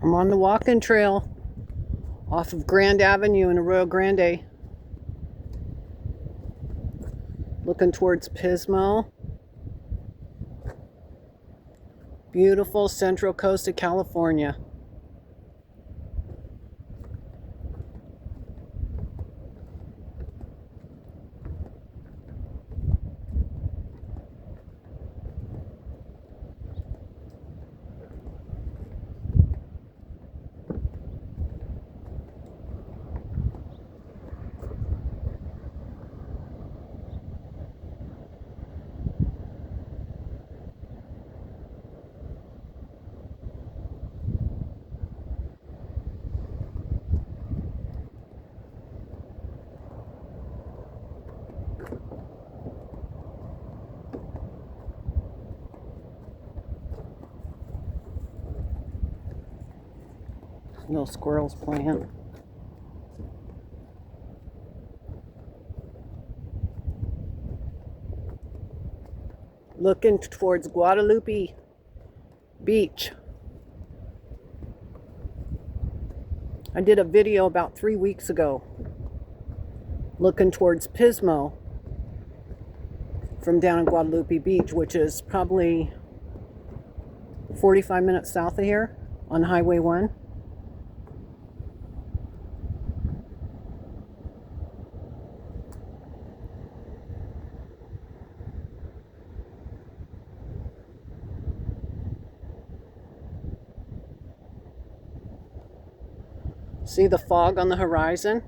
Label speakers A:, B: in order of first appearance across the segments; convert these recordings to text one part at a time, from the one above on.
A: I'm on the walking trail off of Grand Avenue in Arroyo Grande, looking towards Pismo. Beautiful central coast of California. Little squirrels playing. Looking towards Guadalupe Beach. I did a video about 3 weeks ago looking towards Pismo from down in Guadalupe Beach, which is probably 45 minutes south of here on Highway 1. See the fog on the horizon?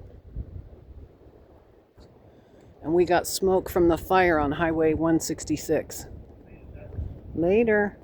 A: And we got smoke from the fire on Highway 166. Later.